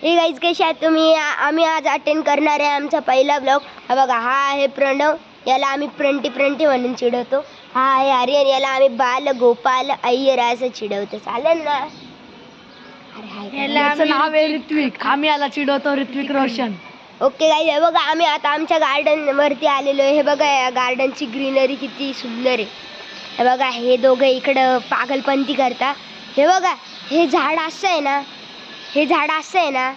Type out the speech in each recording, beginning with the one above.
हे गाईज कसे आहेत तुम्ही? आम्ही आज अटेंड करणार आहे आमचा पहिला ब्लॉग. हा बघा, हा आहे प्रणव, याला आम्ही प्रणटी म्हणून चिडवतो. हा आहे आर्यन, याला आम्ही बाल गोपाल अय्यर असं चिडवतो. चालेल ना? याचं नाव आहे ऋत्विक, आम्ही याला चिडवतो ऋत्विक रोशन. ओके गाईज, हे बघा आम्ही आता आमच्या गार्डन वरती आलेलो आहे. हे बघा या गार्डनची ग्रीनरी किती सुंदर आहे. हे बघा हे दोघं इकडं पागलपंती करता. हे बघा हे झाड असं आहे ना, हे झाड असं आहे ना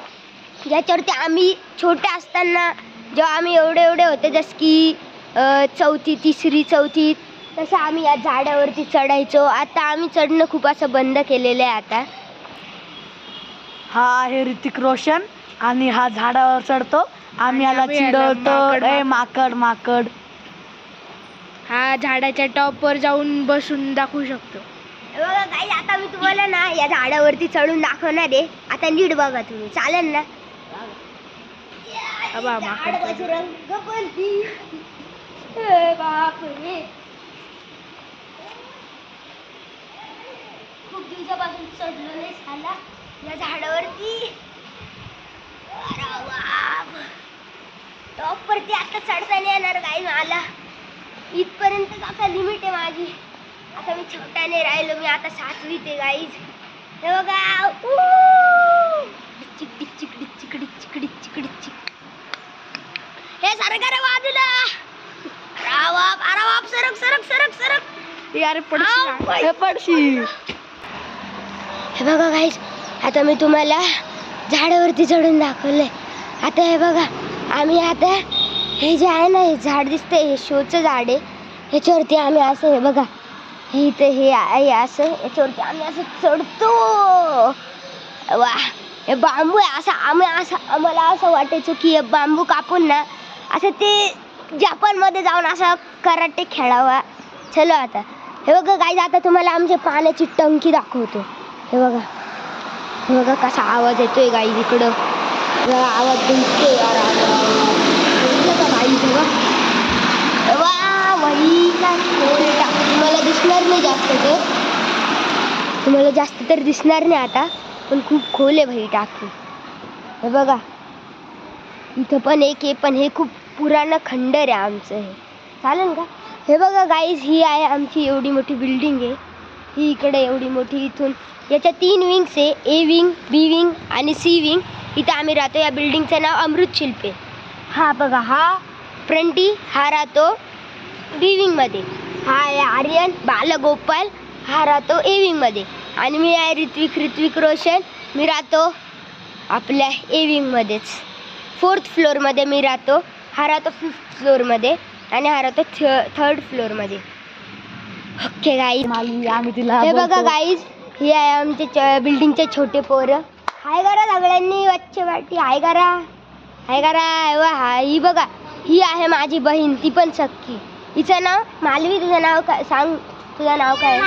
ज्याच्यावरती आम्ही छोटे असताना जेव्हा आम्ही एवढे होते, जसं की तिसरी चौथीत, तसं आम्ही या झाडावरती चढायचो. आता आम्ही चढणं खूप असं बंद केलेलं आहे आता. हा आहे ऋतिक रोशन आणि हा झाडावर चढतो. आम्ही याला चिडवतो माकड माकड. हा झाडाच्या टॉपवर जाऊन बसून दाखवू शकतो. बघा काही आता मी तुम्हाला ना या झाडावरती चढून दाखवणार आहे. आता नीट बघा तुम्ही, चालेल ना? खूप दिवसापासून चढलो नाही झाला या झाडावरती. टॉप वरती आता चढता नाही येणार काही मला. इथपर्यंत आता लिमिट आहे माझी. आता मी छोट्याने राहिलो, मी आता 7वीत आहे गाईज. हे बघा, डिचिक डिचिक डिचिक डिचिक डिचिक डिचिक. हे सरकार बाजूला. अरे बाप, सरक सरक सरक सरक. यार पडशी. हे बघा गाईज, आता मी तुम्हाला झाडावरती चढून दाखवलंय. आता हे बघा, आम्ही आता हे जे आहे ना, हे झाड दिसतंय, हे शोचं झाड आहे. ह्याच्यावरती आम्ही असं, हे बघा हे इथं हे आहे असं, याच्यावरती आम्ही असं चढतो. वा, हे बांबू आहे. असं आम्हाला असं वाटायचं की हे बांबू कापून ना असं ते जपानमध्ये जाऊन असं कराटे खेळावा. चलो आता हे बघा गाईज, आता तुम्हाला आमच्या पाण्याची टंकी दाखवतो. हे बघा, हे बघा कसा आवाज येतोय गाईज इकडं. आवाज दिसतोय यार. तुम्हाला दिसणार नाही जास्त, तर तुम्हाला जास्त तर दिसणार नाही आता, पण खूप खोल आहे भाई टाकी. हे बघा इथं पण एक आहे, पण हे खूप पुराणं खंडर आहे आमचं. हे चालेल का? हे बघा गाईज, ही आहे आमची एवढी मोठी बिल्डिंग आहे. ही इकडे एवढी मोठी, इथून याच्या 3 विंग्स आहे, ए विंग, बी विंग आणि सी विंग. इथं आम्ही राहतो. या बिल्डिंगचं नाव अमृत शिल्प आहे. हा बघा, हा प्रणटी, हा राहतो बी विंगमध्ये. हा आहे आर्यन बालगोपाल, हा राहतो ए विंगमध्ये. आणि मी आहे ऋत्विक रोशन, मी राहतो आपल्या ए विंगमध्येच, 4th फ्लोअरमध्ये मी राहतो. हा राहतो 5th फ्लोअरमध्ये आणि हा राहतो 3rd फ्लोअरमध्ये. ओके गाईज, आम्ही तिला हे बघा गाईज, ही आहे आमच्या बिल्डिंगचे छोटे पोरं. हाय करा सगळ्यांनी, वच्चे वाटी हाय करा, हाय करा. हा ही बघा, ही आहे माझी बहीण, ती पण सख्खी. हिचं नाव मालवी. तुझं नाव काय सांग? तुझं नाव काय?